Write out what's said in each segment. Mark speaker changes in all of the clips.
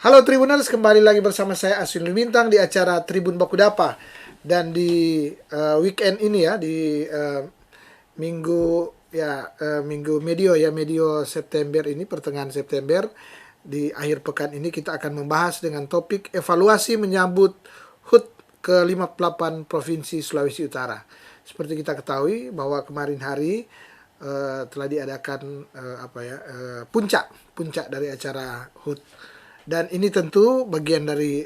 Speaker 1: Halo Tribuners, kembali lagi bersama saya Aswin Lumintang di acara Tribun Bakudapa. Dan di weekend ini ya, di minggu medio September ini, pertengahan September, di akhir pekan ini kita akan membahas dengan topik evaluasi menyambut HUT ke-58 Provinsi Sulawesi Utara. Seperti kita ketahui bahwa kemarin hari telah diadakan puncak dari acara HUT. Dan ini tentu bagian dari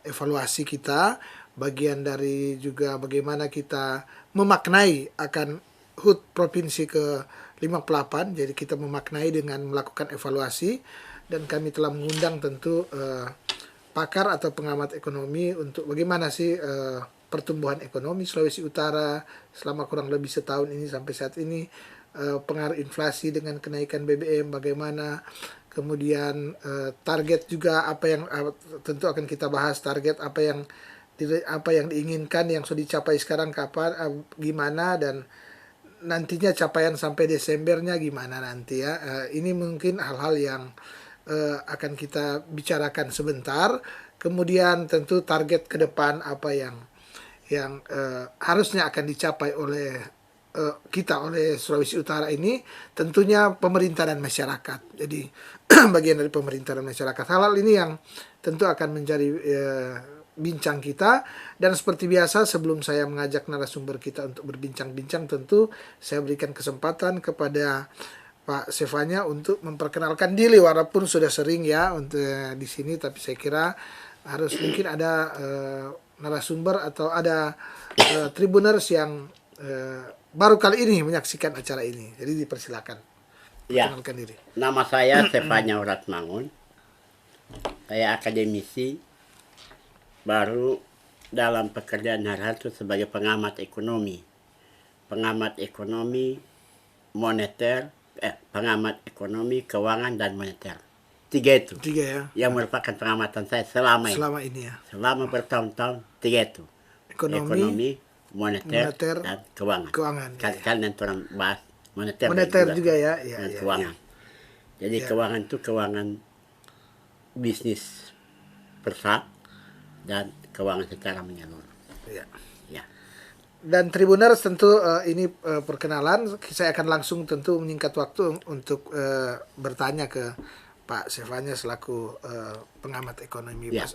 Speaker 1: evaluasi kita, bagian dari juga bagaimana kita memaknai akan HUT Provinsi ke-58. Jadi kita memaknai dengan melakukan evaluasi, dan kami telah mengundang tentu pakar atau pengamat ekonomi untuk bagaimana sih pertumbuhan ekonomi Sulawesi Utara selama kurang lebih setahun ini sampai saat ini, pengaruh inflasi dengan kenaikan BBM bagaimana, kemudian target juga apa yang tentu akan kita bahas, target apa yang diinginkan yang sudah dicapai sekarang kapan, gimana, dan nantinya capaian sampai Desembernya gimana nanti ya. Ini mungkin hal-hal yang akan kita bicarakan sebentar. Kemudian tentu target ke depan apa yang harusnya akan dicapai oleh oleh Sulawesi Utara ini, tentunya pemerintah dan masyarakat. Jadi bagian dari pemerintah dan masyarakat. Hal-hal ini yang tentu akan menjadi bincang kita. Dan seperti biasa, sebelum saya mengajak narasumber kita untuk berbincang-bincang, tentu saya berikan kesempatan kepada Pak Sefanya untuk memperkenalkan diri, walaupun sudah sering ya untuk di sini, tapi saya kira harus mungkin ada narasumber atau ada tribuners yang baru kali ini menyaksikan acara ini. Jadi dipersilakan.
Speaker 2: Ya,
Speaker 1: Perkenalkan diri.
Speaker 2: nama saya Sefanya Uratmangun. Saya akademisi, baru dalam pekerjaan hari-hari itu sebagai pengamat ekonomi. Pengamat ekonomi moneter, pengamat ekonomi, keuangan, dan moneter. Tiga itu.
Speaker 1: Tiga ya.
Speaker 2: Yang merupakan pengamatan saya selama
Speaker 1: ini ya.
Speaker 2: Selama bertahun-tahun, tiga itu. Ekonomi, moneter, dan keuangan. Kalian orang bahas moneter
Speaker 1: juga ya.
Speaker 2: Dan keuangan. Jadi keuangan itu keuangan bisnis persat dan keuangan secara menyeluruh.
Speaker 1: Ya.
Speaker 2: Ya.
Speaker 1: Dan Tribuners tentu ini perkenalan. Saya akan langsung tentu menyingkat waktu untuk bertanya ke Pak Sefanya selaku pengamat ekonomi.
Speaker 2: Ya.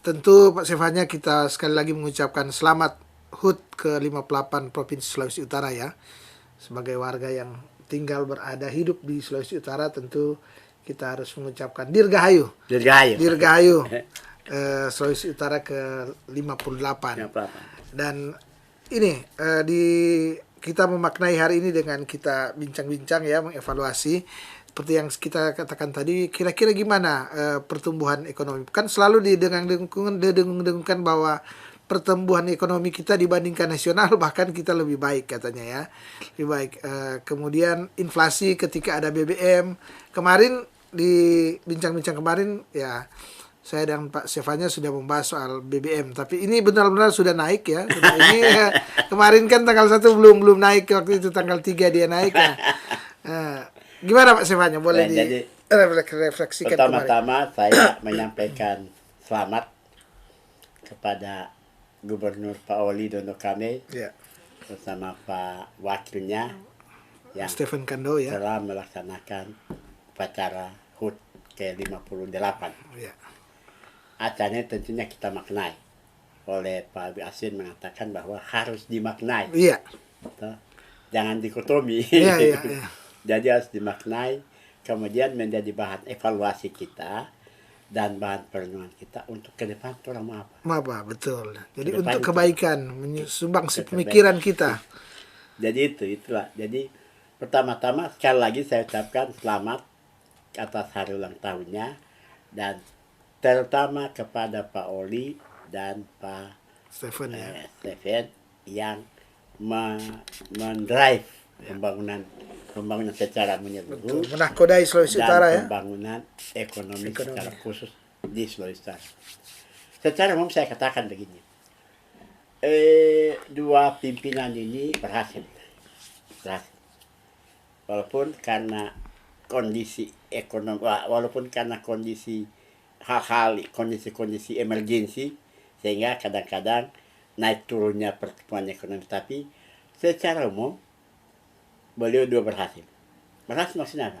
Speaker 1: Tentu Pak Sefanya, kita sekali lagi mengucapkan selamat HUT ke-58 Provinsi Sulawesi Utara ya. Sebagai warga yang tinggal berada hidup di Sulawesi Utara, tentu kita harus mengucapkan Dirgahayu. Sulawesi Utara ke-58. Dan ini kita memaknai hari ini dengan kita bincang-bincang ya, mengevaluasi seperti yang kita katakan tadi, kira-kira gimana pertumbuhan ekonomi. Kan selalu didengung-dengungkan bahwa pertumbuhan ekonomi kita dibandingkan nasional bahkan kita lebih baik katanya ya. Lebih baik. Kemudian inflasi ketika ada BBM. Kemarin di bincang-bincang kemarin ya, saya dan Pak Sefanya sudah membahas soal BBM, tapi ini benar-benar sudah naik ya. Ini kemarin kan tanggal 1 belum naik, waktu itu tanggal 3 dia naik ya. Gimana Pak Sefanya? Boleh direfleksikan.
Speaker 2: Pertama-tama saya menyampaikan selamat kepada Gubernur Pak Oli Dondo Kame bersama Pak Wakilnya yang
Speaker 1: Stephen Kando ya,
Speaker 2: telah melaksanakan upacara HUT ke-58. Acaranya tentunya kita maknai. Oleh Pak Abi Asin mengatakan bahwa harus dimaknai.
Speaker 1: Iya.
Speaker 2: Jangan dikotomi.
Speaker 1: Iya.
Speaker 2: Jadi harus dimaknai, kemudian menjadi bahan evaluasi kita dan bahan perenungan kita untuk ke depan orang apa.
Speaker 1: Betul. Jadi untuk kebaikan, menyumbang pemikiran kita.
Speaker 2: Jadi itulah. Jadi pertama-tama sekali lagi saya ucapkan selamat atas hari ulang tahunnya, dan terutama kepada Pak Oli dan Pak Stephen yang mendrive pembangunan secara menyeluruh,
Speaker 1: menahkodai Sulawesi Utara ya,
Speaker 2: pembangunan ekonomi secara khusus di Sulawesi Utara. Secara umum saya katakan begini, dua pimpinan ini berhasil. Walaupun karena kondisi ekonomi, walaupun karena kondisi emergensi, sehingga kadang-kadang naik turunnya pertumbuhan ekonomi, tapi secara umum beliau dua berhasil. Berhasil maksudnya apa?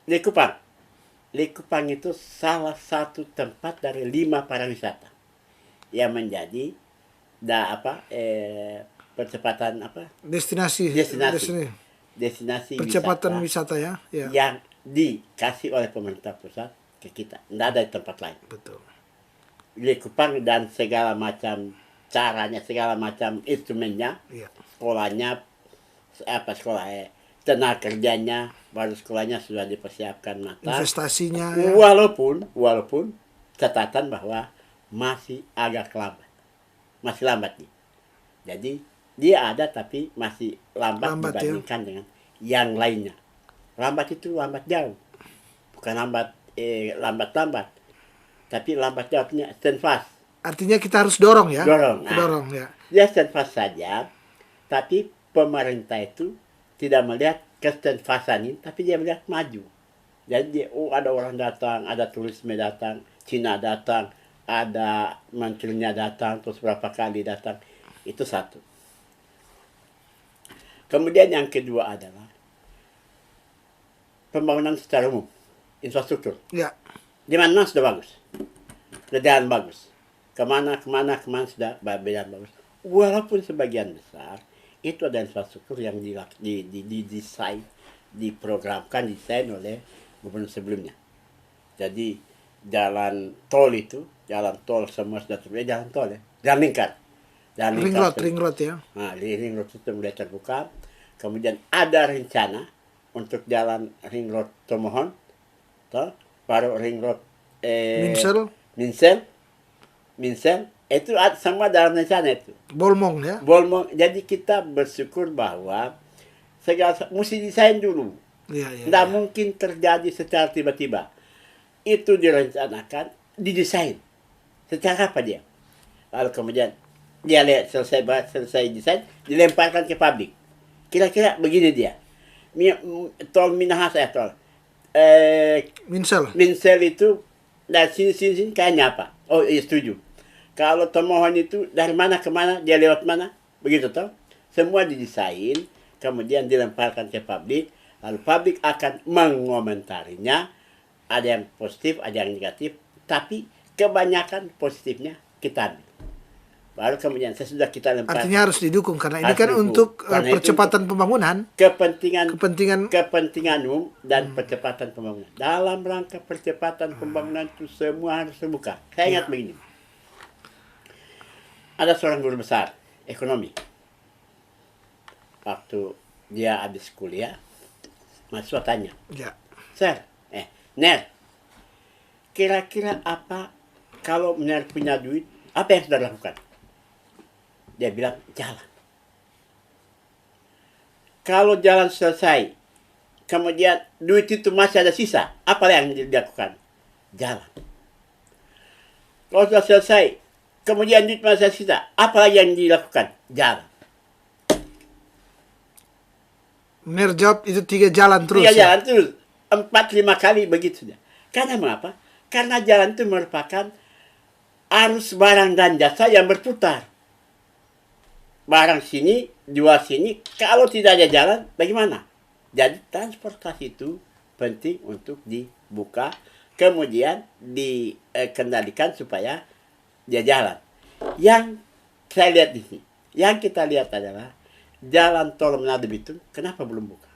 Speaker 2: Likupang. Likupang itu salah satu tempat dari 5 pariwisata yang menjadi percepatan
Speaker 1: Destinasi percepatan wisata ya.
Speaker 2: yang dikasih oleh pemerintah pusat ke kita. Tidak ada di tempat lain.
Speaker 1: Betul.
Speaker 2: Likupang dan segala macam caranya, segala macam instrumennya,
Speaker 1: Iya.
Speaker 2: sekolahnya, tenaga kerjanya, baru sekolahnya sudah dipersiapkan matang.
Speaker 1: Investasinya ya.
Speaker 2: Walaupun catatan bahwa masih agak lambat. Masih lambat nih. Jadi dia ada tapi masih lambat dibandingkan dengan yang lainnya. Lambat itu lambat jauh. Bukan lambat, tapi lambat jauhnya stand-fast.
Speaker 1: Artinya kita harus dorong ya.
Speaker 2: Dorong
Speaker 1: ya.
Speaker 2: Dia stand-fast saja, tapi pemerintah itu tidak melihat kestand-fastan ini, tapi dia melihat maju. Jadi ada orang datang, ada turisme datang, Cina datang, ada menterinya datang, terus berapa kali datang. Itu satu. Kemudian yang kedua adalah pembangunan secara umum, infrastruktur.
Speaker 1: Ya.
Speaker 2: Di mana sudah bagus, sudah jalan bagus. Kemana sudah jalan bagus. Walaupun sebagian besar itu ada infrastruktur yang didesain, didesain oleh gubernur sebelumnya. Jadi jalan tol semua sudah terbuka, jalan tol ya, jalan lingkar.
Speaker 1: Ring road ya.
Speaker 2: Nah, ring road itu mulai terbuka. Kemudian ada rencana untuk jalan ring road Tomohon, baru ring road Minsel, itu semua dalam rencana itu.
Speaker 1: Bolmong ya.
Speaker 2: Jadi kita bersyukur bahwa segala mesti desain dulu. Tidak mungkin terjadi secara tiba-tiba. Itu direncanakan, didesain. Secara apa dia? Lalu kemudian dia lihat selesai desain, dilemparkan ke pabrik. Kira-kira begini dia. Tol Minahasa Minsel itu dari sini kayaknya apa? Oh iya setuju. Kalau Tomohon itu dari mana ke mana, dia lewat mana, begitu toh? Semua didesain, kemudian dilemparkan ke pabrik, lalu pabrik akan mengomentarinya. Ada yang positif, ada yang negatif, tapi kebanyakan positifnya kita ambil. Baru kemudian sesudah kita lemparkan.
Speaker 1: Artinya harus didukung karena ini kan untuk percepatan pembangunan.
Speaker 2: Kepentingan umum dan percepatan pembangunan. Dalam rangka percepatan pembangunan itu semua harus terbuka. Saya ingat begini. Ada seorang guru besar ekonomi. Waktu dia habis kuliah, mahasiswa tanya, Ner, kira-kira apa kalau Ner punya duit, apa yang sudah lakukan? Dia bilang, jalan. Kalau jalan selesai, kemudian duit itu masih ada sisa, apa yang dilakukan? Jalan. Kalau sudah selesai, kemudian duit masih ada sisa, apa lagi yang dilakukan? Jalan.
Speaker 1: Ner jawab itu 3 jalan terus.
Speaker 2: 3 jalan terus. 4-5 kali begitu saja. Karena mengapa? Karena jalan itu merupakan arus barang dan jasa yang berputar. Barang sini, jual sini, kalau tidak ada jalan, bagaimana? Jadi transportasi itu penting untuk dibuka, kemudian dikendalikan supaya dia jalan. Yang saya lihat di sini, yang kita lihat adalah jalan tol Manado Bitung, kenapa belum buka?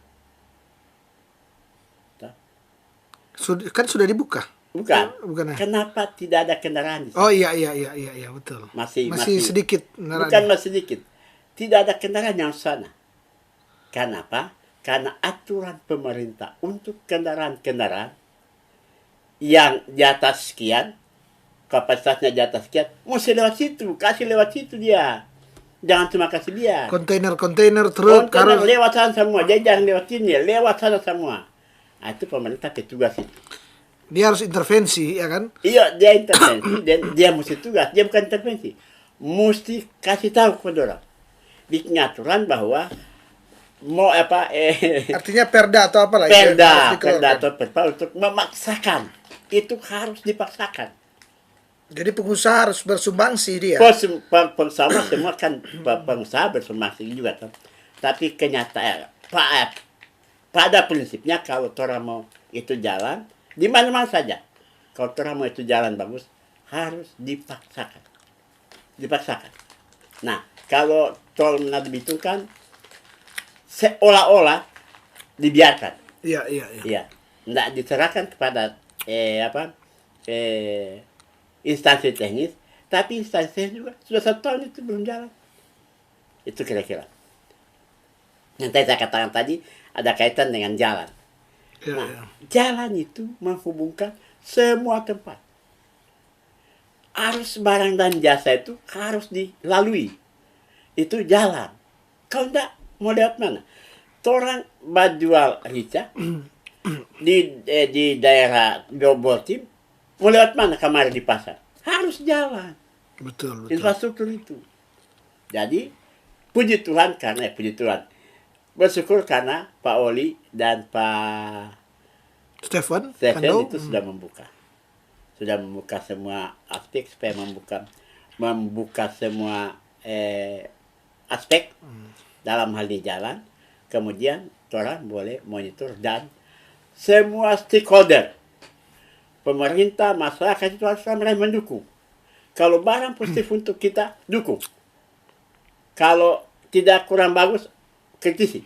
Speaker 1: Kan sudah dibuka.
Speaker 2: Bukan. Kenapa tidak ada kendaraan di sini?
Speaker 1: Oh iya betul. Masih sedikit kendaraan.
Speaker 2: Bukan masih sedikit. Tidak ada kendaraan yang sana. Kenapa? Karena aturan pemerintah untuk kendaraan-kendaraan yang di atas sekian, kapasitasnya di atas sekian, mesti lewat situ, kasih lewat situ dia. Jangan cuma kasih dia.
Speaker 1: Kontainer truk,
Speaker 2: karena lewat sana semua. Dia jangan lewat sini, lewat sana semua. Nah, itu pemerintah petugas itu.
Speaker 1: Dia harus intervensi, ya kan?
Speaker 2: Iya, dia intervensi dan dia mesti tugas. Dia bukan intervensi. Mesti kasih tahu kepada orang. Bikin aturan bahwa mau apa
Speaker 1: Artinya perda atau apa lagi yang harus
Speaker 2: perda
Speaker 1: dikeluarkan.
Speaker 2: atau perpa untuk memaksakan, itu harus dipaksakan.
Speaker 1: Jadi pengusaha harus bersumbangsi dia.
Speaker 2: Pengusaha semua kan pengusaha bersumbangsi juga kan. Tapi kenyataan pada prinsipnya kalau orang mau itu jalan di mana-mana saja. Kalau orang mau itu jalan bagus harus dipaksakan. Dipaksakan. Nah, kalau tol Manado Bitung kan seolah-olah dibiarkan.
Speaker 1: Iya, iya, iya.
Speaker 2: Iya. Tidak diserahkan kepada instansi teknis, tapi instansi teknis juga sudah 1 tahun itu belum jalan. Itu kira-kira. Yang saya katakan tadi ada kaitan dengan jalan.
Speaker 1: Iya,
Speaker 2: Nah,
Speaker 1: iya.
Speaker 2: jalan itu menghubungkan semua tempat. Arus barang dan jasa itu harus dilalui. Itu jalan. Kalau enggak, mau lewat mana? Orang jual rica di daerah Boltim, mau lewat mana kamar di pasar? Harus jalan.
Speaker 1: Betul, betul.
Speaker 2: Infrastruktur itu. Jadi, puji Tuhan bersyukur karena Pak Oli dan Pak
Speaker 1: Stefan,
Speaker 2: Stephen
Speaker 1: Kando,
Speaker 2: itu sudah membuka semua aspek supaya membuka semua aspek dalam hal di jalan. Kemudian orang boleh monitor dan semua stakeholder, pemerintah, masyarakat itu harus ramai mendukung. Kalau barang positif untuk kita, dukung. Kalau tidak kurang bagus, kritisi.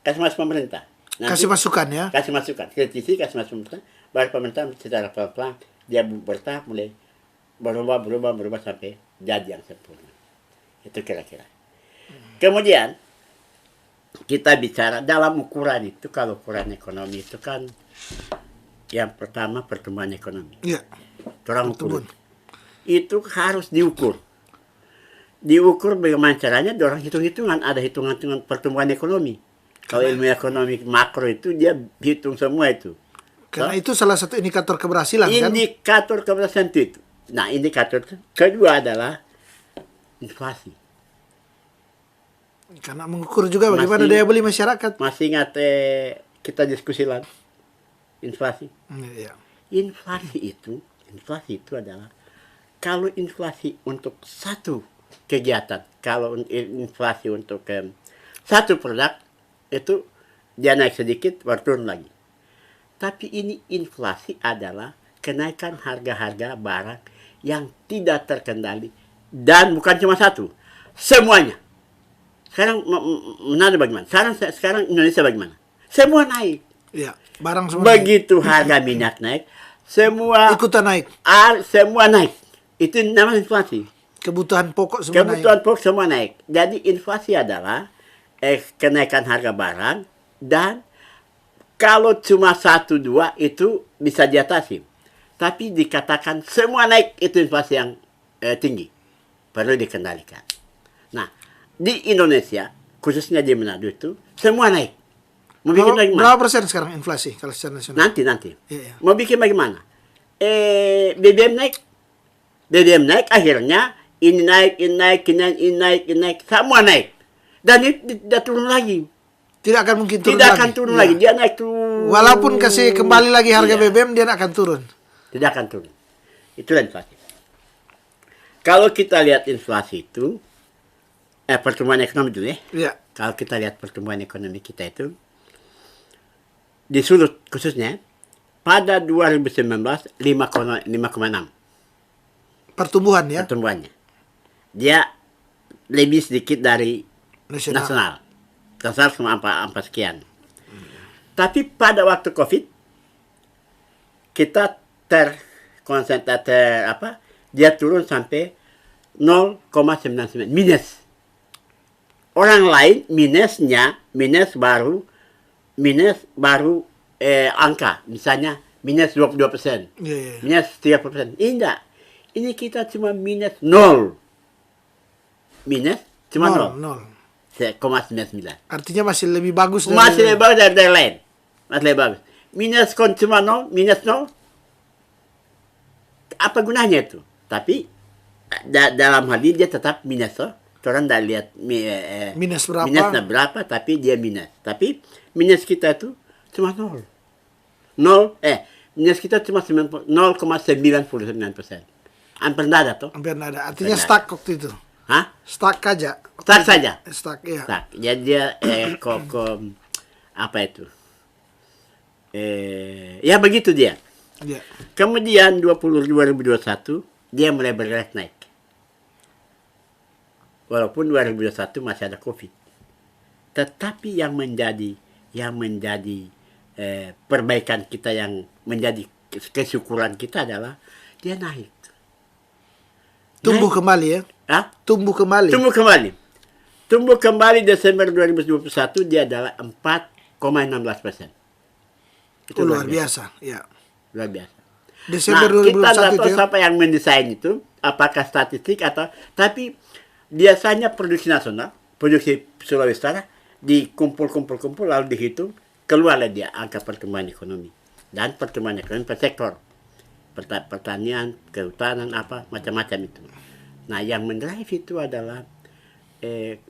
Speaker 2: Kasih masuk pemerintah.
Speaker 1: kasih masukan ya.
Speaker 2: Kasih masukan. Kritisi, kasih masuk pemerintah. Baru pemerintah secara pelan-pelan, dia bertahap mulai berubah sampai jadi yang sempurna. Itu kira-kira. Kemudian, kita bicara dalam ukuran itu, kalau ukuran ekonomi itu kan yang pertama pertumbuhan ekonomi.
Speaker 1: Iya.
Speaker 2: Orang ukur itu harus diukur. Diukur bagaimana caranya? Orang hitung-hitungan, ada hitungan-hitungan pertumbuhan ekonomi. Kalau ilmu ekonomi makro itu dia hitung semua itu.
Speaker 1: Karena itu salah satu indikator keberhasilan kan.
Speaker 2: Indikator keberhasilan itu. Nah, indikator kedua adalah inflasi.
Speaker 1: Karena mengukur juga bagaimana daya beli masyarakat.
Speaker 2: Masih ingat kita diskusi lagi inflasi.
Speaker 1: Iya.
Speaker 2: Inflasi itu adalah kalau inflasi untuk satu kegiatan, kalau inflasi untuk satu produk itu dia naik sedikit baru turun lagi. Tapi ini inflasi adalah kenaikan harga-harga barang yang tidak terkendali dan bukan cuma satu, semuanya. Sekarang Manado bagaimana? Sekarang Indonesia bagaimana? Semua naik.
Speaker 1: Iya, barang semua
Speaker 2: Begitu harga minyak naik, semua
Speaker 1: ikutan naik.
Speaker 2: semua naik. Itu namanya inflasi.
Speaker 1: Kebutuhan pokok semua
Speaker 2: Kebutuhan pokok semua naik. Jadi inflasi adalah kenaikan harga barang, dan kalau cuma 1-2 itu bisa diatasi. Tapi dikatakan semua naik, itu inflasi yang tinggi. Perlu dikendalikan. Nah, di Indonesia, khususnya di Manado itu, semua naik. Mau bikin bagaimana?
Speaker 1: Berapa persen sekarang inflasi kalau secara nasional?
Speaker 2: Nanti.
Speaker 1: Iya.
Speaker 2: Mau bikin bagaimana? BBM naik, akhirnya ini naik, semua naik. Dan ini tidak turun lagi.
Speaker 1: Tidak akan mungkin turun
Speaker 2: Tidak
Speaker 1: lagi.
Speaker 2: akan turun
Speaker 1: Iya.
Speaker 2: lagi. Dia naik turun.
Speaker 1: Walaupun kasih kembali lagi harga
Speaker 2: Iya.
Speaker 1: BBM, dia akan turun.
Speaker 2: Tidak akan turun. Itulah inflasi. Kalau kita lihat inflasi itu, pertumbuhan ekonomi dulu ya.
Speaker 1: Iya.
Speaker 2: Kalau kita lihat pertumbuhan ekonomi kita itu, di sudut khususnya, pada 2019, 5,6
Speaker 1: Pertumbuhan ya.
Speaker 2: pertumbuhannya. Dia lebih sedikit dari nasional. Nasional cuma 4 sekian. Tapi pada waktu COVID, kita dia turun sampai 0,99 minus. Orang lain minus baru angka, misalnya minus 22%,
Speaker 1: Iya.
Speaker 2: minus 30%. Tidak, ini kita cuma minus 0. Minus cuma 0. 0,99.
Speaker 1: Artinya masih lebih bagus
Speaker 2: Masih lebih bagus dari lain. Masih lebih bagus. Minus cuma 0, minus 0. Apa gunanya itu? Tapi dalam hal ini dia tetap minus. Orang tidak lihat
Speaker 1: Minus berapa?
Speaker 2: minusnya berapa, tapi dia minus. Tapi minus kita itu cuma nol. Nol, minus kita cuma 0,99%. Hampir tidak ada tuh.
Speaker 1: Hampir nggak ada. Artinya
Speaker 2: Benar.
Speaker 1: stuck waktu itu.
Speaker 2: Hah?
Speaker 1: Stuck aja.
Speaker 2: Stuck saja.
Speaker 1: Stuck, ya.
Speaker 2: Stuck. Jadi dia apa itu? Ya begitu dia.
Speaker 1: Ya.
Speaker 2: Kemudian 2021 dia mulai bergerak naik. Walaupun 2021 masih ada COVID. Tetapi yang menjadi perbaikan kita, yang menjadi kesyukuran kita adalah dia naik.
Speaker 1: Tumbuh
Speaker 2: Naik.
Speaker 1: kembali ya.
Speaker 2: Hah?
Speaker 1: Tumbuh kembali.
Speaker 2: Tumbuh kembali Desember 2021 dia adalah 4,16%. Itu
Speaker 1: Luar biasa. Ya.
Speaker 2: Luar biasa.
Speaker 1: Desember
Speaker 2: Nah, kita
Speaker 1: 2021
Speaker 2: tidak tahu
Speaker 1: itu ya.
Speaker 2: siapa yang mendesain itu, apakah statistik atau, tapi biasanya produksi nasional, produksi Sulawesi Utara dikumpul lalu dihitung, keluarlah dia angka pertumbuhan ekonomi dan pertumbuhan ekonomi per sektor, pertanian, kehutanan, apa macam-macam itu. Nah, yang mendrive itu adalah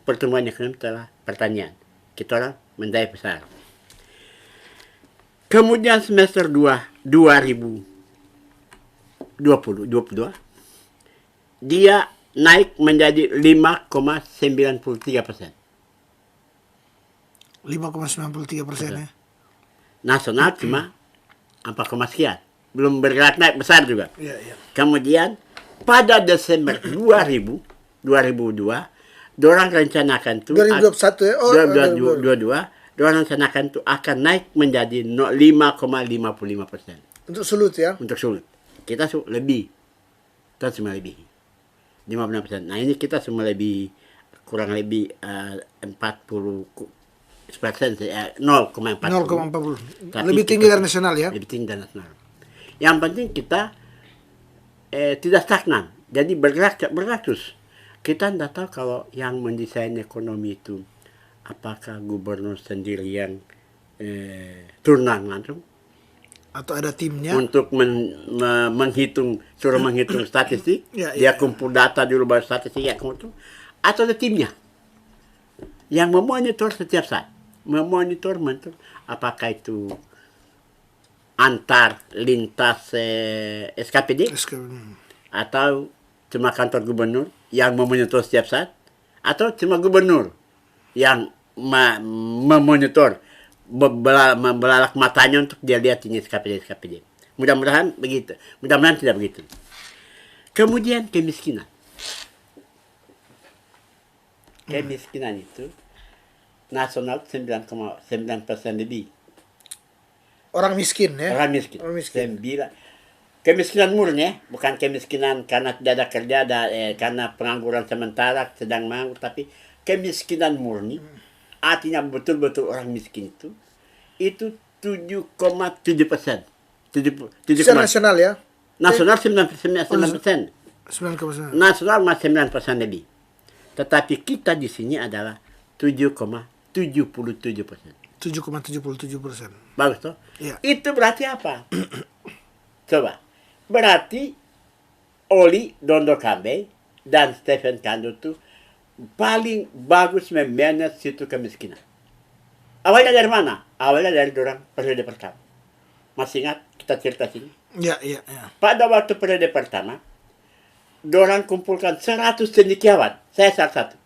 Speaker 2: pertumbuhan ekonomi adalah pertanian. Kita orang mendrive besar. Kemudian semester 2 2022 dia naik menjadi 5,93%.
Speaker 1: 5,93% ya.
Speaker 2: Nasional cuma 4, sekian. Belum bergerak naik besar juga.
Speaker 1: Iya, iya.
Speaker 2: Kemudian pada Desember 2002 dorang rencanakan tuh
Speaker 1: 2021 ya. Oh,
Speaker 2: 2022 dorang rencanakan tuh akan naik menjadi 5,55%.
Speaker 1: untuk Sulut ya.
Speaker 2: Untuk Sulut. Kita lebih. Kita semua lebih. 56%. Nah, ini kita semua lebih, kurang lebih 40%, 0,40.
Speaker 1: 0,40.
Speaker 2: Tapi
Speaker 1: Lebih tinggi
Speaker 2: kita-
Speaker 1: dari nasional ya.
Speaker 2: Lebih tinggi dari nasional. Yang penting kita tidak stagnan. Jadi bergerak terus. Kita tidak tahu kalau yang mendesain ekonomi itu apakah gubernur sendiri yang turun langsung
Speaker 1: Atau ada timnya.
Speaker 2: untuk menghitung, suruh menghitung statistik.
Speaker 1: Ya,
Speaker 2: Dia
Speaker 1: ya.
Speaker 2: kumpul data dulu baru statistik yang kumpul. Atau ada timnya yang memonitor setiap saat. Memonitor apakah itu antar lintas SKPD atau cuma kantor gubernur yang memonitor setiap saat, atau cuma gubernur yang memonitor, membelalak matanya untuk dia lihat ini SKPD. Mudah-mudahan begitu. Mudah-mudahan tidak begitu. Kemudian kemiskinan. Kemiskinan itu nasional 9,9% lebih.
Speaker 1: Orang miskin ya.
Speaker 2: Orang miskin.
Speaker 1: Orang miskin.
Speaker 2: Kemiskinan murni, bukan kemiskinan karena tidak ada kerja, karena pengangguran sementara, sedang menganggur, tapi kemiskinan murni, artinya betul-betul orang miskin itu 7,7%.
Speaker 1: Secara nasional ya.
Speaker 2: Nasional 9%.
Speaker 1: 9,9.
Speaker 2: Nasional masih 9% lebih. Tetapi kita di sini adalah 7,77%.
Speaker 1: 7,77%.
Speaker 2: Bagus toh?
Speaker 1: Iya.
Speaker 2: Itu berarti apa? Coba. Berarti Oli Dondo Kambe dan Stephen Kando itu paling bagus memanage situ kemiskinan. Awalnya dari mana? Awalnya dari orang periode pertama. Masih ingat kita cerita sini?
Speaker 1: Ya, iya, iya.
Speaker 2: Pada waktu periode pertama, dorang kumpulkan 100 cendekiawan. Saya salah satu.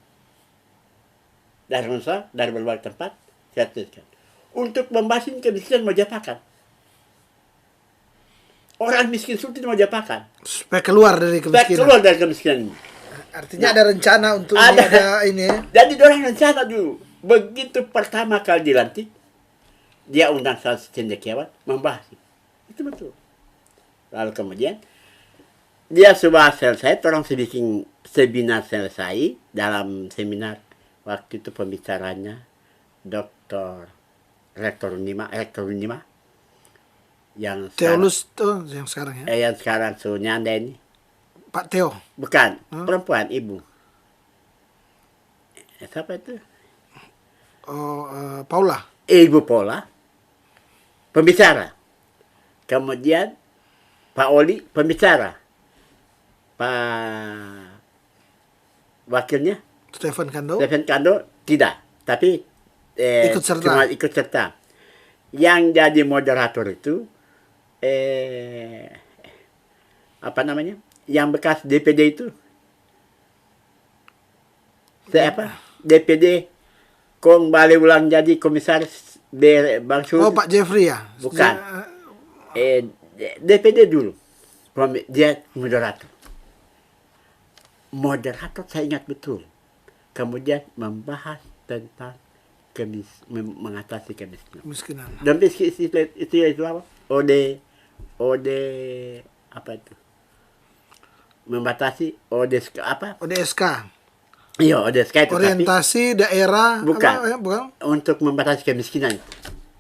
Speaker 2: Dari Nusa, dari berbagai tempat, saya tuliskan. Untuk membahas kemiskinan Majapahit. Orang miskin Sulut mau Majapahit.
Speaker 1: Supaya keluar dari
Speaker 2: Supaya
Speaker 1: kemiskinan.
Speaker 2: keluar dari kemiskinan ini.
Speaker 1: Artinya ada rencana untuk
Speaker 2: Ada.
Speaker 1: ada ini ya.
Speaker 2: Jadi dorang rencana dulu. Begitu pertama kali dilantik, dia undang 100 cendekiawan membahas. Itu betul. Lalu kemudian, dia sudah selesai, orang bikin seminar selesai. Dalam seminar, waktu itu pembicaranya Dr. Rektor Unima, yang
Speaker 1: Teolus tuh yang sekarang ya.
Speaker 2: yang sekarang Sunyanda ini.
Speaker 1: Pak Teo.
Speaker 2: Bukan, perempuan, ibu. Siapa itu?
Speaker 1: Oh, Paula.
Speaker 2: Ibu Paula, pembicara. Kemudian Pak Oli, pembicara. Pak wakilnya,
Speaker 1: Stephen Kando
Speaker 2: Stephen Kando tidak, tapi
Speaker 1: ikut serta.
Speaker 2: cuma ikut serta. Yang jadi moderator itu apa namanya? Yang bekas DPD itu. Siapa? DPD kembali ulang jadi komisaris Bang Sul.
Speaker 1: Oh, Pak Jeffrey ya?
Speaker 2: Bukan. DPD dulu. Dia moderator. Moderator saya ingat betul. Kemudian membahas tentang mengatasi kemiskinan. Dan istilah itu apa? OD apa itu? Membatasi apa?
Speaker 1: ODSK.
Speaker 2: Iya, ODSK itu.
Speaker 1: Orientasi daerah.
Speaker 2: Bukan.
Speaker 1: Bukan.
Speaker 2: Untuk membatasi kemiskinan.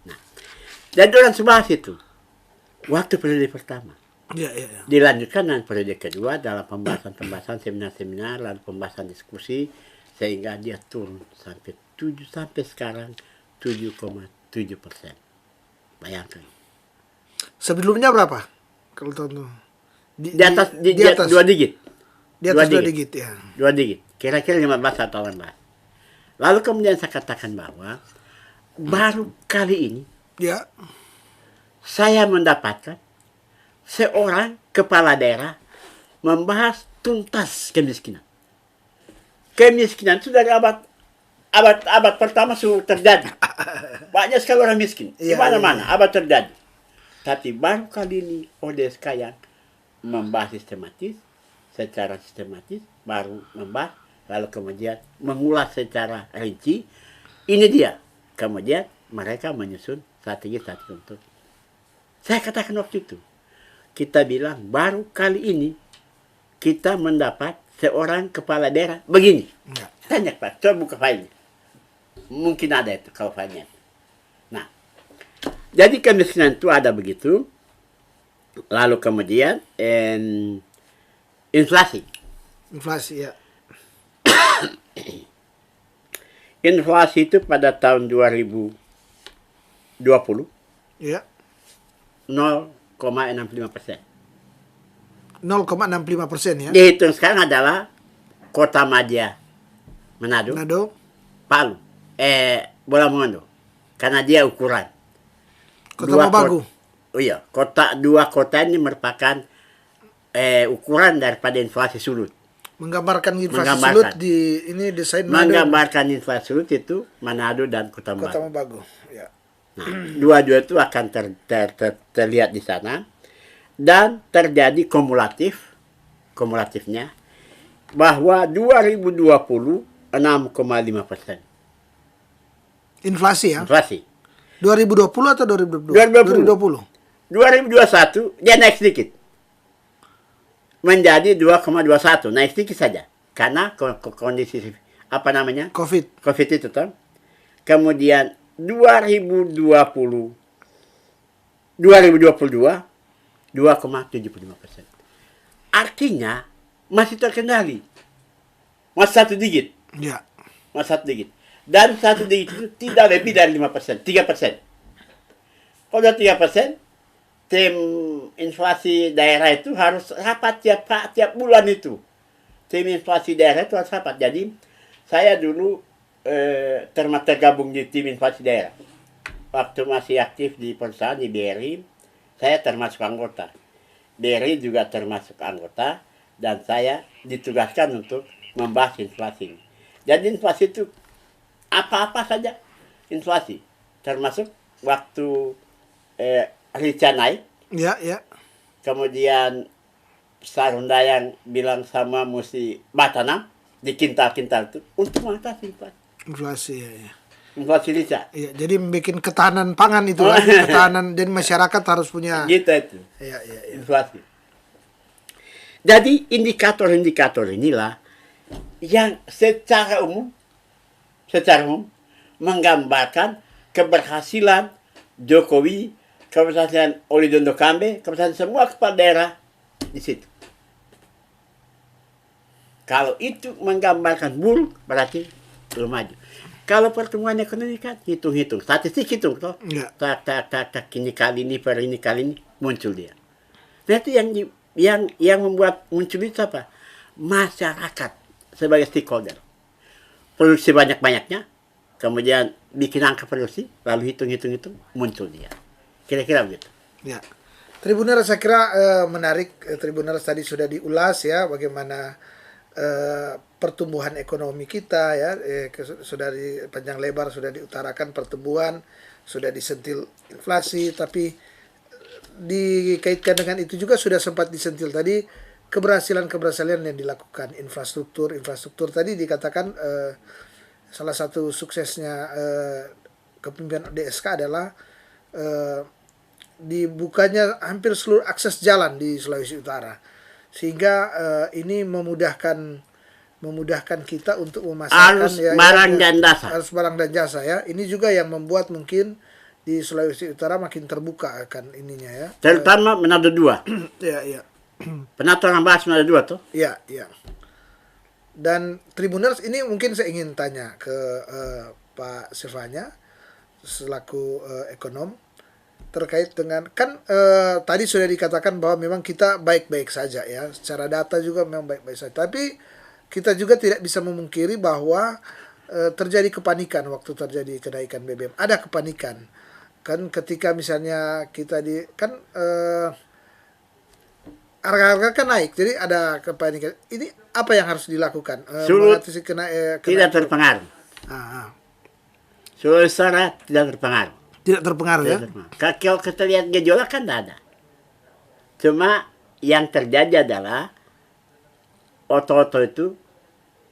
Speaker 2: Nah, dan orang sebahas itu. Waktu periode pertama.
Speaker 1: Ya.
Speaker 2: Dilanjutkan dengan periode kedua dalam pembahasan seminar-seminar, lalu pembahasan diskusi, sehingga dia turun sampai sekarang 7,7%. Bayangkan.
Speaker 1: Sebelumnya berapa? Kalau tahun
Speaker 2: Di atas 2 digit.
Speaker 1: Di atas 2 digit ya.
Speaker 2: 2 digit. Kira-kira 15 atau 18. Lalu kemudian saya katakan bahwa baru kali ini
Speaker 1: Ya.
Speaker 2: saya mendapatkan seorang kepala daerah membahas tuntas kemiskinan. Kemiskinan itu dari abad pertama sudah terjadi. Banyak sekali orang miskin. Di mana-mana abad terjadi. Tapi baru kali ini ODSK yang membahas secara sistematis, baru membahas, lalu kemudian mengulas secara rinci. Ini dia. Kemudian mereka menyusun strategi untuk. Saya katakan waktu itu, kita bilang baru kali ini kita mendapat seorang kepala daerah begini. Tanya Pak, coba buka filenya. Mungkin ada itu kalau filenya. Nah, jadi kemiskinan itu ada begitu. Lalu kemudian inflasi.
Speaker 1: Inflasi ya.
Speaker 2: Inflasi itu pada tahun 2020
Speaker 1: Ya.
Speaker 2: 0,65%.
Speaker 1: 0,65% ya.
Speaker 2: Dihitung sekarang adalah Kota Madia, Manado, Palu, Bola Mongondo. Karena dia ukuran.
Speaker 1: Kota Mabagu.
Speaker 2: Iya, dua kota ini merupakan ukuran daripada inflasi sulut.
Speaker 1: Menggambarkan inflasi sulut di ini desain Manado.
Speaker 2: Menggambarkan inflasi sulut itu Manado dan Kota
Speaker 1: Mabagu. Ya.
Speaker 2: Nah, dua-dua itu akan terlihat di sana dan terjadi kumulatifnya bahwa 2020 6,5%.
Speaker 1: Inflasi ya?
Speaker 2: Inflasi.
Speaker 1: 2020 atau 2022?
Speaker 2: 2020. 2021 dia naik sedikit. Menjadi 2,21, naik sedikit saja. Karena kondisi apa namanya? Covid itu toh. Kemudian 2022 2,75%. Artinya masih terkendali. Masih 1 digit.
Speaker 1: Ya.
Speaker 2: Masih 1 digit. Dan 1 digit itu tidak lebih dari 5%, 3%. Kalau 3%, tim inflasi daerah itu harus rapat tiap bulan itu. Tim inflasi daerah itu harus rapat. Jadi saya dulu tergabung di tim inflasi daerah. Waktu masih aktif di perusahaan di BRI, saya termasuk anggota. BRI juga termasuk anggota dan saya ditugaskan untuk membahas inflasi. Jadi inflasi itu apa-apa saja inflasi, termasuk waktu rica naik.
Speaker 1: Ya.
Speaker 2: Kemudian Sarunda yang bilang sama mesti batanam di kintal-kintal itu untuk mengatasi
Speaker 1: inflasi. Ya.
Speaker 2: Inflasi rica.
Speaker 1: Iya, jadi membuat ketahanan pangan itu kan, ketahanan dan masyarakat harus punya.
Speaker 2: Gitu itu.
Speaker 1: Iya.
Speaker 2: Inflasi. Jadi indikator-indikator inilah yang secara umum menggambarkan keberhasilan Jokowi, keberhasilan Olidondo Kambe, keberhasilan semua kepala daerah di situ. Kalau itu menggambarkan buruk, berarti belum maju. Kalau pertumbuhan ekonomi kan hitung-hitung, statistik hitung toh.
Speaker 1: Ya.
Speaker 2: Tak ini kali ini per ini kali ini muncul dia. Nah itu yang membuat muncul itu apa? Masyarakat sebagai stakeholder. produksi banyak-banyaknya, kemudian bikin angka produksi, lalu hitung, muncul dia. Kira-kira begitu.
Speaker 1: Ya. Tribuners saya kira menarik. Tribuners tadi sudah diulas ya bagaimana pertumbuhan ekonomi kita ya, sudah di panjang lebar sudah diutarakan pertumbuhan, sudah disentil inflasi, tapi dikaitkan dengan itu juga sudah sempat disentil tadi keberhasilan yang dilakukan infrastruktur tadi dikatakan salah satu suksesnya kepemimpinan DSK adalah dibukanya hampir seluruh akses jalan di Sulawesi Utara, sehingga ini memudahkan kita untuk memasarkan
Speaker 2: Arus barang dan jasa.
Speaker 1: Arus barang dan jasa ya. Ini juga yang membuat mungkin di Sulawesi Utara makin terbuka akan ininya ya.
Speaker 2: Terutama Manado 2.
Speaker 1: Ya.
Speaker 2: Pernah orang bahas Manado 2 tuh?
Speaker 1: Ya. Dan Tribuners ini mungkin saya ingin tanya ke Pak Silvanya selaku ekonom terkait dengan kan tadi sudah dikatakan bahwa memang kita baik-baik saja ya, secara data juga memang baik-baik saja, tapi kita juga tidak bisa memungkiri bahwa terjadi kepanikan waktu terjadi kenaikan BBM. Ada kepanikan kan ketika misalnya kita harga-harga kan naik, jadi ada kepanikan. Ini apa yang harus dilakukan?
Speaker 2: Mengatasi tidak terpengaruh. Sulawesi tidak terpengaruh.
Speaker 1: Tidak terpengaruh ya?
Speaker 2: Kalau kita lihat gejolak kan tidak ada. Cuma yang terjadi adalah oto-oto itu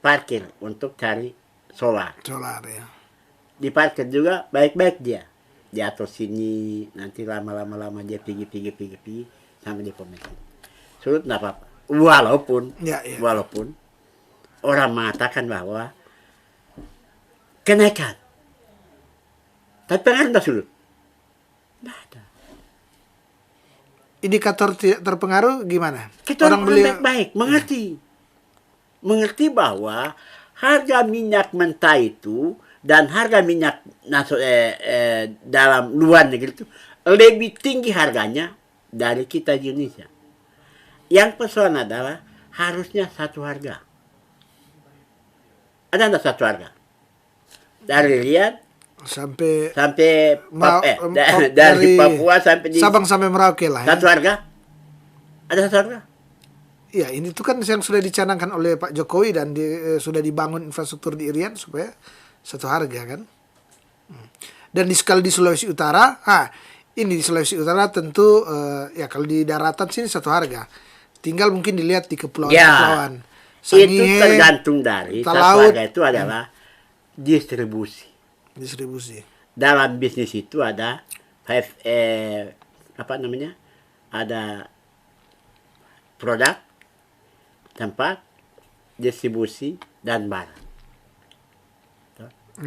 Speaker 2: parkir untuk cari solar.
Speaker 1: Solar ya.
Speaker 2: Di parkir juga baik-baik dia. Di atas sini nanti lama-lama dia pergi sampai di pemikiran. Surut tidak apa-apa. Walaupun orang mengatakan bahwa kenaikan. Tapi pengaruh tidak surut. Tidak ada.
Speaker 1: Indikator tidak terpengaruh gimana?
Speaker 2: Kita orang baik-baik mengerti bahwa harga minyak mentah itu dan harga minyak dalam luar negeri itu lebih tinggi harganya dari kita di Indonesia. Yang persoalan adalah harusnya satu harga. Ada tidak satu harga? Dari Riyadh sampai dari Papua sampai di
Speaker 1: Sabang sampai Merauke lah.
Speaker 2: Satu harga? Ada satu harga?
Speaker 1: Ya, ini tuh kan yang sudah dicanangkan oleh Pak Jokowi dan sudah dibangun infrastruktur di Irian supaya satu harga kan. Dan sekali di Sulawesi Utara, ini di Sulawesi Utara tentu ya kalau di daratan sini satu harga. Tinggal mungkin dilihat di kepulauan-kepulauan.
Speaker 2: Itu tergantung dari satu harga itu adalah distribusi. Dalam bisnis itu ada ada produk, tempat, distribusi, dan barang.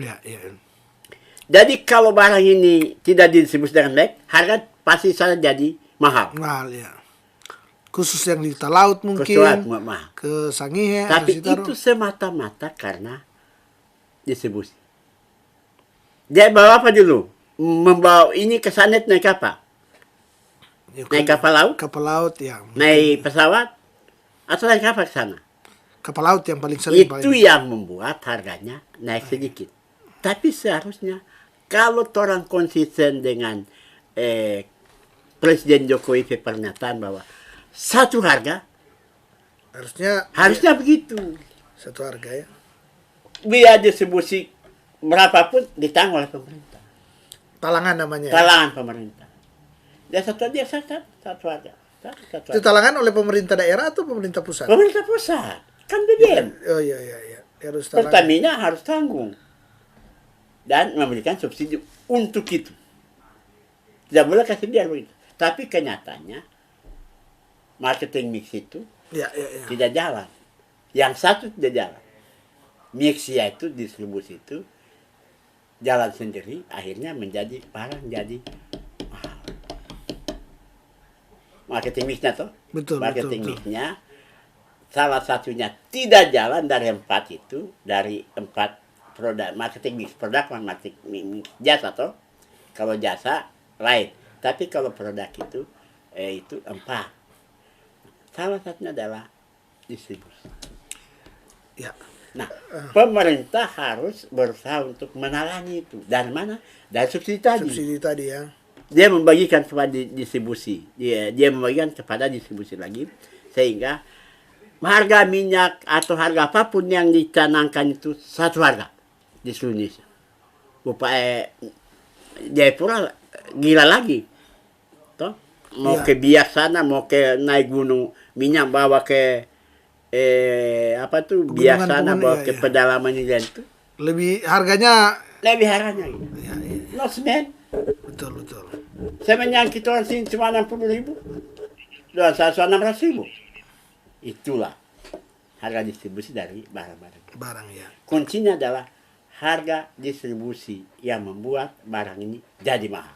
Speaker 1: Ya.
Speaker 2: Jadi kalau barang ini tidak didistribusi dengan baik, harga pasti saja jadi mahal.
Speaker 1: Mahal ya. Khusus yang di laut mungkin.
Speaker 2: Mahal.
Speaker 1: Ke Sangihe.
Speaker 2: Tapi itu semata-mata karena distribusi. Dia bawa apa dulu? Membawa ini ke sana naik apa? Naik kapal laut?
Speaker 1: Kapal laut ya.
Speaker 2: Naik pesawat? Atau naik apa ke sana?
Speaker 1: Kapal laut yang paling sering.
Speaker 2: Itu yang membuat harganya naik sedikit. Tapi seharusnya kalau orang konsisten dengan Presiden Jokowi pernyataan bahwa satu harga, harusnya begitu.
Speaker 1: Satu harga ya.
Speaker 2: Biaya distribusi berapapun ditanggung oleh pemerintah.
Speaker 1: Talangan namanya.
Speaker 2: Talangan pemerintah. Satu harga.
Speaker 1: Itu talangan oleh pemerintah daerah atau pemerintah pusat?
Speaker 2: Pemerintah pusat. Kan BBM.
Speaker 1: Oh iya. Harus talangan.
Speaker 2: Pertamina harus tanggung. Dan memberikan subsidi untuk itu. Tidak boleh kasih biar begitu. Tapi kenyataannya marketing mix itu tidak jalan. Yang satu tidak jalan. Mixia itu distribusi itu jalan sendiri, akhirnya menjadi barang jadi mahal. Marketing mixnya tuh.
Speaker 1: Betul.
Speaker 2: Mixnya salah satunya tidak jalan dari 4 itu, dari 4 produk marketing mix, marketing mix jasa tuh. Kalau jasa lain, tapi kalau produk itu 4. Salah satunya adalah distribusi.
Speaker 1: Ya.
Speaker 2: Nah, pemerintah harus berusaha untuk menalangi itu. Dari mana? Dari subsidi tadi.
Speaker 1: Subsidi tadi ya.
Speaker 2: Dia membagikan kepada distribusi. Dia membagikan kepada distribusi lagi, sehingga harga minyak atau harga apapun yang dicanangkan itu satu harga di seluruh Indonesia. Upaya Jayapura gila lagi. Toh? Mau ke Biak sana, mau ke naik gunung minyak bawa ke apa tuh Biak sana, bawa ke pedalaman itu.
Speaker 1: Lebih harganya
Speaker 2: Lebih harganya.
Speaker 1: ya.
Speaker 2: Lost man.
Speaker 1: Betul.
Speaker 2: Saya menyangkut orang sini cuma 60.000. Dan 600.000. Itulah harga distribusi dari barang-barang.
Speaker 1: Barang ya.
Speaker 2: Kuncinya adalah harga distribusi yang membuat barang ini jadi mahal.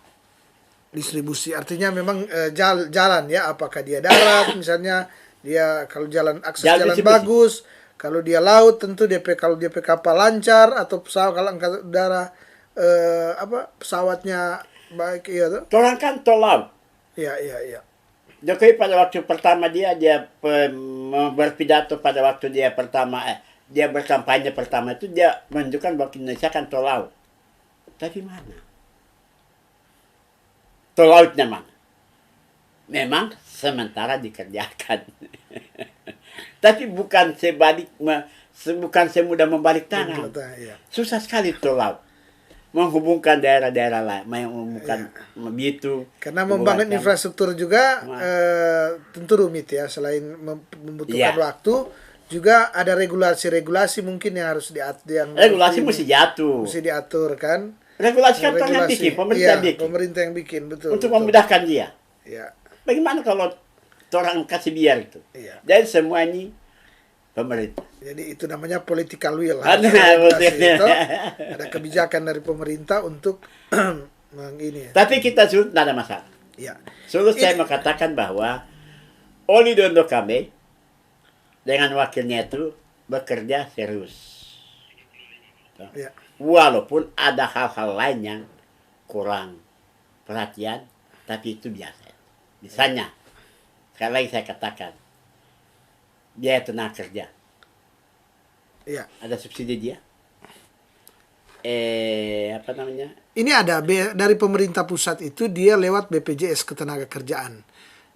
Speaker 1: Distribusi artinya memang jalan ya, apakah dia darat misalnya, dia kalau akses jalan bagus, kalau dia laut tentu kalau DP kapal lancar, atau pesawat kalau angkatan udara pesawatnya baik ya tuh.
Speaker 2: Orang kan tol laut.
Speaker 1: Iya.
Speaker 2: Jokowi pada waktu pertama dia berpidato pada waktu dia berkampanye pertama itu dia menunjukkan bahwa Indonesia kan tol laut. Tapi mana? Tol lautnya mana? Memang sementara dikerjakan. Tapi bukan semudah membalik tangan. Susah sekali tol laut. Menghubungkan daerah-daerah lain, menghubungkan begitu.
Speaker 1: Karena membangun infrastruktur juga tentu rumit ya, selain membutuhkan waktu, juga ada regulasi-regulasi mungkin yang harus diatur.
Speaker 2: Regulasi mesti
Speaker 1: diatur kan.
Speaker 2: Regulasi kan yang bikin,
Speaker 1: pemerintah yang bikin, betul.
Speaker 2: Untuk memudahkan dia.
Speaker 1: Ya.
Speaker 2: Bagaimana kalau orang kasih biar itu?
Speaker 1: Iya.
Speaker 2: Jadi semua ini pemerintah.
Speaker 1: Jadi itu namanya political will.
Speaker 2: Ada
Speaker 1: kebijakan dari pemerintah untuk ini.
Speaker 2: Tapi kita sudah tidak ada masalah.
Speaker 1: Ya.
Speaker 2: Selalu saya mengatakan bahwa Oli Dondo Kambe dengan wakilnya itu bekerja serius.
Speaker 1: Ya.
Speaker 2: Walaupun ada hal-hal lain yang kurang perhatian, tapi itu biasa. Misalnya, sekali lagi saya katakan, biaya tenaga kerja.
Speaker 1: Ya.
Speaker 2: Ada subsidi dia. Apa namanya?
Speaker 1: Ini ada dari pemerintah pusat itu, dia lewat BPJS Ketenagakerjaan.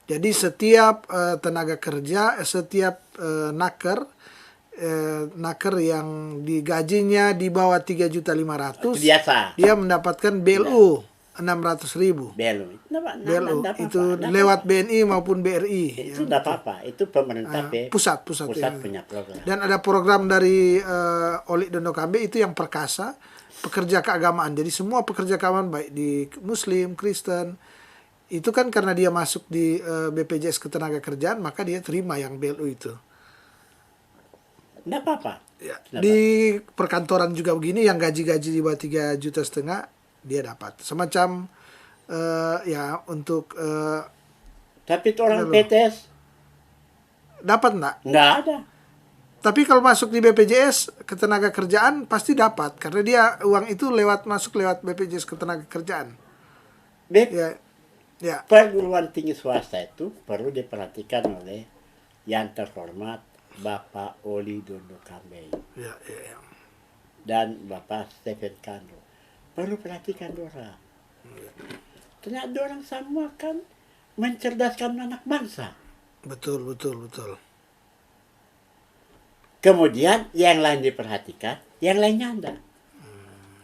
Speaker 1: Jadi setiap tenaga kerja, setiap naker yang digajinya di bawah 3.500.000, dia mendapatkan BLU 600.000.
Speaker 2: BLU
Speaker 1: itu lewat BNI maupun BRI.
Speaker 2: Itu tidak apa-apa. Itu pemerintah
Speaker 1: pusat
Speaker 2: punya program.
Speaker 1: Dan ada program dari Oli Dondo Kambe itu yang perkasa, pekerja keagamaan. Jadi semua pekerja keagamaan baik di Muslim, Kristen, itu kan karena dia masuk di BPJS Ketenagakerjaan, maka dia terima yang BLU itu.
Speaker 2: Tidak apa-apa.
Speaker 1: Ya. Di perkantoran juga begini, yang gaji-gaji di bawah 3,5 juta dia dapat. Semacam ya untuk
Speaker 2: tapi orang PTS
Speaker 1: dapat enggak?
Speaker 2: Enggak ada.
Speaker 1: Tapi kalau masuk di BPJS Ketenagakerjaan pasti dapat, karena dia uang itu masuk lewat BPJS Ketenagakerjaan. Ya.
Speaker 2: Perguruan tinggi swasta itu perlu diperhatikan oleh yang terhormat Bapak Oli Dondo Kambe.
Speaker 1: Ya.
Speaker 2: Dan Bapak Stephen Kando. Perlu perhatikan orang. Ternyata orang semua kan mencerdaskan anak bangsa.
Speaker 1: Betul.
Speaker 2: Kemudian yang lain diperhatikan, yang lainnya enggak.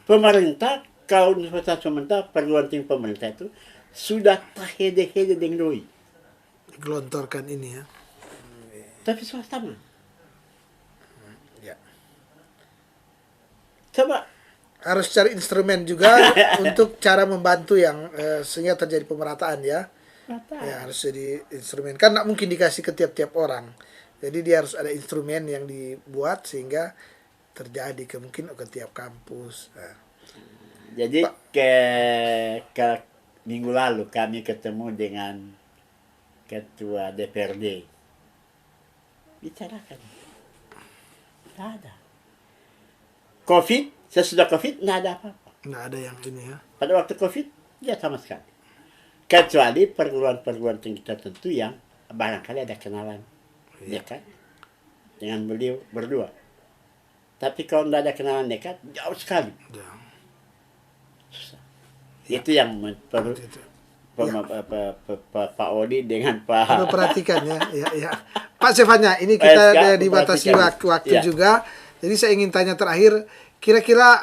Speaker 2: Pemerintah, kalau universitas pemerintah, perguruan tinggi pemerintah itu sudah tahede-hede dengan doi.
Speaker 1: Gelontorkan ini ya.
Speaker 2: Tapi swasta mah.
Speaker 1: Ya.
Speaker 2: Coba.
Speaker 1: Harus cari instrumen juga untuk cara membantu yang sehingga terjadi pemerataan ya. Ya harus jadi instrumen. Kan nggak mungkin dikasih ke tiap-tiap orang. Jadi dia harus ada instrumen yang dibuat sehingga terjadi mungkin ke tiap kampus. Nah.
Speaker 2: Jadi ke minggu lalu kami ketemu dengan ketua DPRD. Bicarakan. Tidak ada. Sesudah COVID, tidak ada apa-apa.
Speaker 1: Nggak ada yang ini ya.
Speaker 2: Pada waktu COVID, ya sama sekali. Kecuali perguruan tinggi tertentu yang barangkali ada kenalan. Ya kan? Dengan beliau berdua. Tapi kalau tidak ada kenalan dekat, jauh sekali.
Speaker 1: Ya.
Speaker 2: Susah. Itu yang perlu
Speaker 1: Itu.
Speaker 2: Pak Odi dengan
Speaker 1: Perlu
Speaker 2: Pak
Speaker 1: perhatikan ya, ya. Pak Stefania, ini kita
Speaker 2: SK
Speaker 1: dibatasi
Speaker 2: perhatikan.
Speaker 1: waktu
Speaker 2: Ya.
Speaker 1: juga. Jadi saya ingin tanya terakhir, kira-kira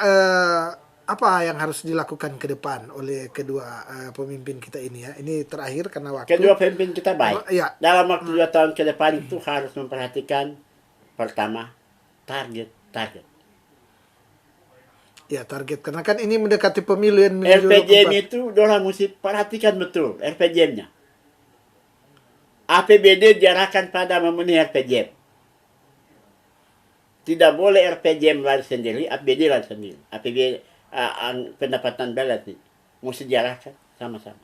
Speaker 1: apa yang harus dilakukan ke depan oleh kedua pemimpin kita ini ya? Ini terakhir karena waktu.
Speaker 2: Kedua pemimpin kita baik.
Speaker 1: Ya.
Speaker 2: Dalam waktu 2 tahun ke depan itu harus memperhatikan pertama target.
Speaker 1: Ya, target karena kan ini mendekati pemilu yang menuju
Speaker 2: RPJM
Speaker 1: 24.
Speaker 2: itu orang mesti perhatikan betul RPJM-nya. APBD diarahkan pada memenuhi RPJM. Tidak boleh RPJM lari sendiri, APBD lari sendiri. APBD pendapatan daerah mesti diarahkan sama-sama.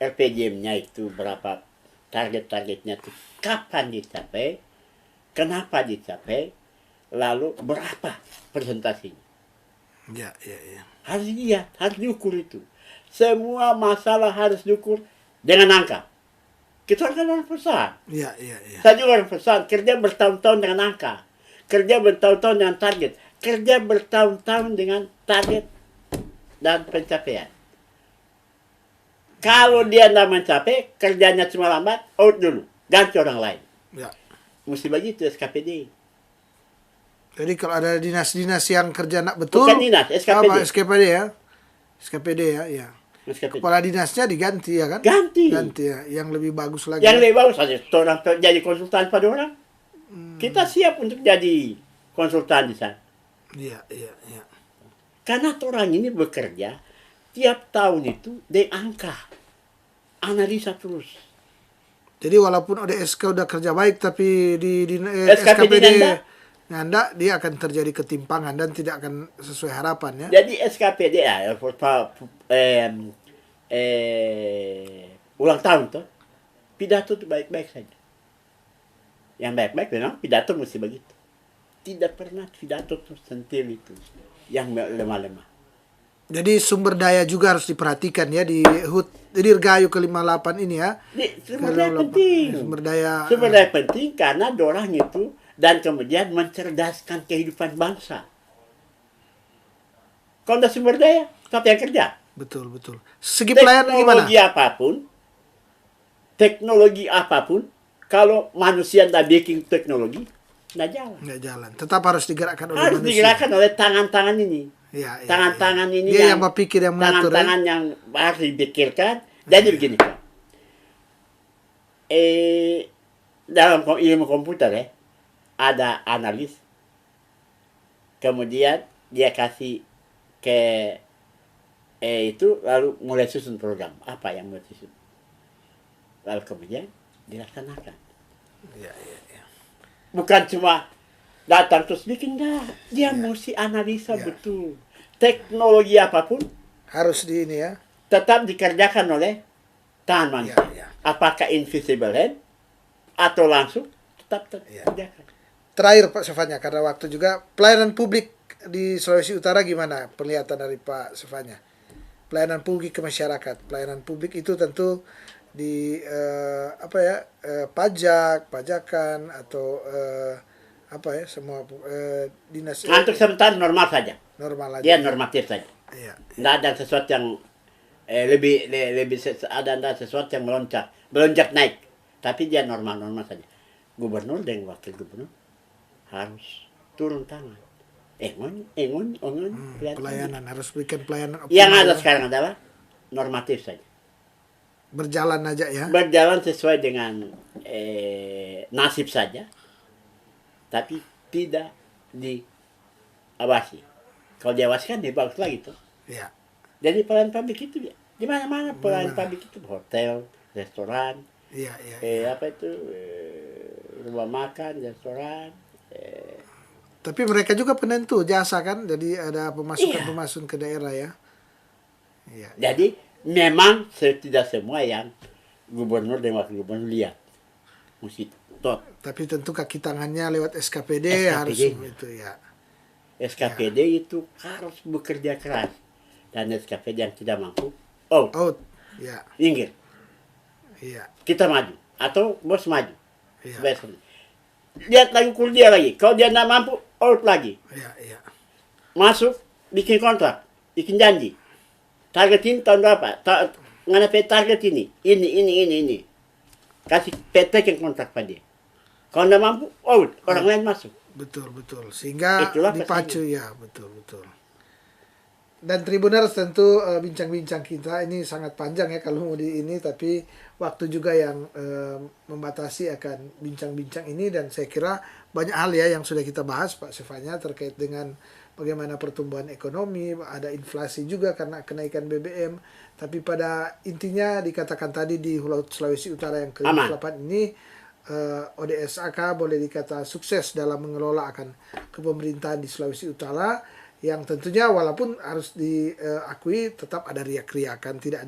Speaker 2: RPJM-nya itu berapa, target-targetnya itu kapan dicapai, kenapa dicapai, lalu berapa presentasinya.
Speaker 1: Ya.
Speaker 2: Harus lihat, harus diukur itu. Semua masalah harus diukur dengan angka. Kita kan orang perusahaan.
Speaker 1: Ya.
Speaker 2: Saya juga orang perusahaan, kerja bertahun-tahun dengan angka. Kerja bertahun-tahun dengan target. Kerja bertahun-tahun dengan target dan pencapaian. Kalau dia tidak mencapai, kerjanya cuma lambat, out dulu. Ganti orang lain.
Speaker 1: Ya.
Speaker 2: Mesti begitu SKPD.
Speaker 1: Jadi kalau ada dinas-dinas yang kerja nak betul,
Speaker 2: Bukan dinas, SKPD.
Speaker 1: SKPD ya. SKPD ya.
Speaker 2: SKPD.
Speaker 1: Kepala dinasnya diganti ya kan?
Speaker 2: Ganti.
Speaker 1: Ya, yang lebih bagus lagi.
Speaker 2: Yang lebih bagus saja orang jadi konsultan pada orang. Kita siap untuk jadi konsultan di sana.
Speaker 1: Iya.
Speaker 2: Karena orang ini bekerja tiap tahun itu dengan angka. Analisa terus.
Speaker 1: Jadi walaupun ODSK udah kerja baik tapi di
Speaker 2: SKPD
Speaker 1: nganda, dia akan terjadi ketimpangan dan tidak akan sesuai harapan ya.
Speaker 2: Jadi SKPD ulang tahun tuh pidato tuh baik-baik saja. Yang baik-baik memang pidato mesti begitu. Tidak pernah pidato tuh sentil itu yang lemah-lemah.
Speaker 1: Jadi sumber daya juga harus diperhatikan ya di HUT Dirgahayu ke-58 ini ya.
Speaker 2: Sumber daya penting. Sumber daya penting karena dorang itu dan kemudian mencerdaskan kehidupan bangsa. Kalau ada sumber daya, siapa yang kerja?
Speaker 1: Betul. Segi pelayanan gimana?
Speaker 2: Teknologi apapun, kalau manusia tidak bikin teknologi, tidak jalan.
Speaker 1: Nggak jalan. Tetap harus digerakkan oleh
Speaker 2: Harus
Speaker 1: manusia.
Speaker 2: digerakkan oleh tangan-tangan ini.
Speaker 1: Ya.
Speaker 2: Tangan-tangan ini
Speaker 1: Dia yang berpikir, yang mengatur.
Speaker 2: Tangan-tangan yang harus dipikirkan. Jadi begini, Pak. Dalam ilmu komputer ada analis, kemudian dia kasih ke itu lalu mulai susun program apa yang mau disusun, lalu kemudian dilaksanakan.
Speaker 1: Ya.
Speaker 2: Bukan cuma datang terus bikin, dia mesti analisa betul. Teknologi apapun
Speaker 1: Harus di ini ya.
Speaker 2: tetap dikerjakan oleh tangan manusia.
Speaker 1: Ya.
Speaker 2: Apakah invisible hand atau langsung tetap dikerjakan.
Speaker 1: Terakhir Pak Stefania, karena waktu juga, pelayanan publik di Sulawesi Utara gimana penglihatan dari Pak Stefania? Pelayanan publik ke masyarakat. Pelayanan publik itu tentu di pajakan atau semua dinas.
Speaker 2: Untuk sementara normal saja.
Speaker 1: Normal aja.
Speaker 2: Dia normatif saja.
Speaker 1: Iya.
Speaker 2: Tidak ada sesuatu yang lebih ada sesuatu yang melonjak naik. Tapi dia normal saja. Gubernur dan wakil gubernur harus turun tangan.
Speaker 1: Pelayanan harus berikan pelayanan optimal.
Speaker 2: Yang ada sekarang adalah normatif saja.
Speaker 1: Berjalan aja ya.
Speaker 2: Berjalan sesuai dengan nasib saja, tapi tidak diawasi. Kalau diawasi kan dia bagus lagi tuh.
Speaker 1: Ya.
Speaker 2: Jadi pelayanan publik itu ya, di mana-mana pelayanan publik itu, hotel, restoran,
Speaker 1: Iya.
Speaker 2: rumah makan, restoran.
Speaker 1: Tapi mereka juga penentu jasa kan, jadi ada pemasukan ke daerah ya. Iya.
Speaker 2: Jadi memang tidak semua yang gubernur dan wakil gubernur lihat, mesti tot.
Speaker 1: Tapi tentu kaki tangannya lewat SKPD harus itu ya.
Speaker 2: SKPD itu harus bekerja keras, dan SKPD yang tidak mampu,
Speaker 1: Ya.
Speaker 2: minggir.
Speaker 1: Iya.
Speaker 2: Kita maju atau bos maju.
Speaker 1: Iya.
Speaker 2: Lihat lagi ukur dia lagi. Kalau dia tidak mampu, out lagi.
Speaker 1: Iya.
Speaker 2: Masuk, bikin kontrak, bikin janji. Target ini tahun berapa? Mengenai target ini. Kasih PT yang kontrak pada dia. Kalau nggak mampu, out. Orang lain masuk.
Speaker 1: Betul. Sehingga
Speaker 2: Itulah
Speaker 1: dipacu ya, betul. Dan Tribuners tentu bincang-bincang kita ini sangat panjang ya kalau mau di ini, tapi waktu juga yang membatasi akan bincang-bincang ini, dan saya kira banyak hal ya yang sudah kita bahas Pak Sefanya terkait dengan bagaimana pertumbuhan ekonomi, ada inflasi juga karena kenaikan BBM, tapi pada intinya dikatakan tadi di Sulawesi Utara yang ke-8 ini ODSAK boleh dikata sukses dalam mengelola akan kepemerintahan di Sulawesi Utara, yang tentunya walaupun harus diakui tetap ada riak-riakan, tidak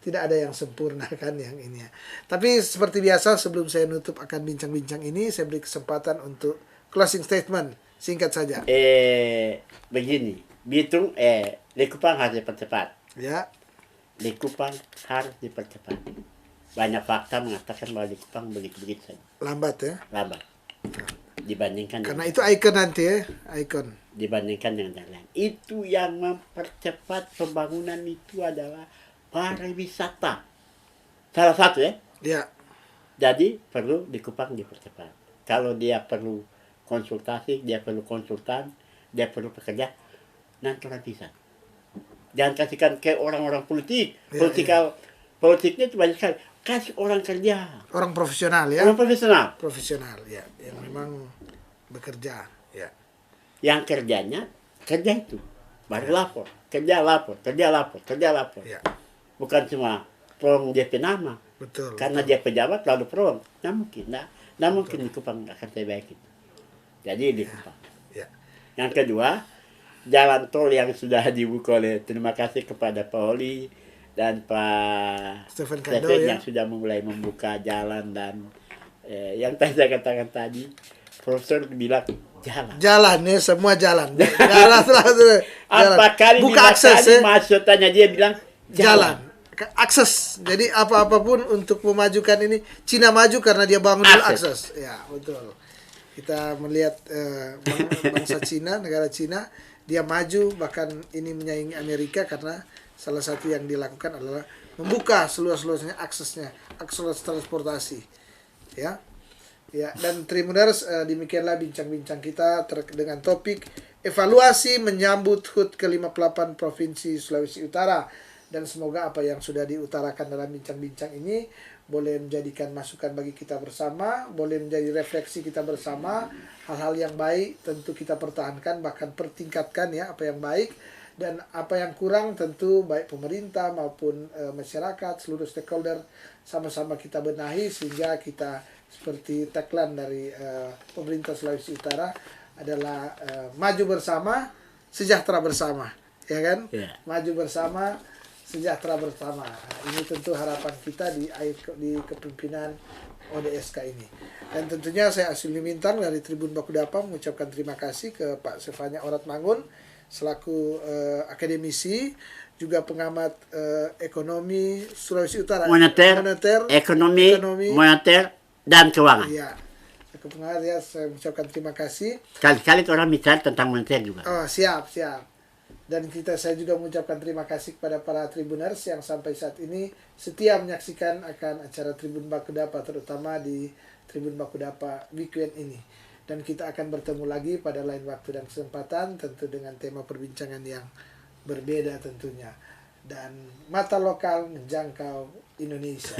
Speaker 1: ada yang sempurna kan yang ini ya. Tapi seperti biasa sebelum saya nutup akan bincang-bincang ini, saya beri kesempatan untuk closing statement singkat saja.
Speaker 2: Begini, Bitung Likupang harus dipercepat.
Speaker 1: Ya.
Speaker 2: Likupang harus dipercepat. Banyak fakta mengatakan bahwa Likupang begitu saja.
Speaker 1: Lambat ya.
Speaker 2: Lambat. Dibandingkan
Speaker 1: karena itu ikon nanti ya, ikon.
Speaker 2: Dibandingkan dengan yang lain. Itu yang mempercepat pembangunan itu adalah pariwisata. Salah satu ya.
Speaker 1: Ya.
Speaker 2: Jadi perlu Likupang dipercepat. Kalau dia perlu konsultasi, dia perlu konsultan, dia perlu pekerja, nanti orang bisa. Jangan kasihkan ke orang-orang politik. Politiknya itu banyak sekali. Kasih orang kerja.
Speaker 1: Orang profesional ya.
Speaker 2: Orang profesional.
Speaker 1: Profesional ya, yang memang bekerja ya.
Speaker 2: Yang kerjanya kerja itu baru lapor, kerja lapor.
Speaker 1: Ya.
Speaker 2: Bukan cuma prong DP nama.
Speaker 1: Betul.
Speaker 2: Karena dia pejabat lalu prong. Nah mungkin, nah mungkin Likupang akan terbaik itu. Jadi Likupang.
Speaker 1: Ya.
Speaker 2: Yang kedua, jalan tol yang sudah dibuka oleh, terima kasih kepada Pak Oli dan Pak
Speaker 1: Stephen
Speaker 2: yang sudah mulai membuka jalan, dan yang tadi saya katakan tadi, Profesor bilang
Speaker 1: jalan ya, semua jalan. Jalan.
Speaker 2: Apa kali
Speaker 1: buka akses ya.
Speaker 2: Masuk tanya dia bilang jalan.
Speaker 1: Akses. Jadi apa-apapun untuk memajukan ini, Cina maju karena dia bangun dulu akses. Ya, betul. Kita melihat bangsa Cina, negara Cina, dia maju bahkan ini menyaingi Amerika karena salah satu yang dilakukan adalah membuka seluas-luasnya akses transportasi. Ya. Dan Tribuners, demikianlah bincang-bincang kita dengan topik evaluasi menyambut HUT ke-58 Provinsi Sulawesi Utara. Dan semoga apa yang sudah diutarakan dalam bincang-bincang ini boleh menjadikan masukan bagi kita bersama, boleh menjadi refleksi kita bersama. Hal-hal yang baik tentu kita pertahankan, bahkan pertingkatkan ya apa yang baik. Dan apa yang kurang tentu baik pemerintah maupun masyarakat, seluruh stakeholder sama-sama kita benahi sehingga kita seperti tagline dari pemerintah Sulawesi Utara adalah maju bersama, sejahtera bersama, ya kan? Yeah. Maju bersama, sejahtera bersama. Nah, ini tentu harapan kita di kepemimpinan ODSK ini. Dan tentunya saya Asli Mintan dari Tribun Bakudapa mengucapkan terima kasih ke Pak Sefanya Oratmangun selaku akademisi, juga pengamat ekonomi Sulawesi Utara,
Speaker 2: moneter, ekonomi, moneter dan keuangan.
Speaker 1: Iya. Pengamat ya, saya mengucapkan terima kasih.
Speaker 2: Kali-kali orang bicara tentang moneter juga.
Speaker 1: Oh, siap. Dan saya juga mengucapkan terima kasih kepada para Tribuners yang sampai saat ini setia menyaksikan akan acara Tribun Bakudapa, terutama di Tribun Bakudapa Weekend ini. Dan kita akan bertemu lagi pada lain waktu dan kesempatan, tentu dengan tema perbincangan yang berbeda tentunya. Dan mata lokal menjangkau Indonesia.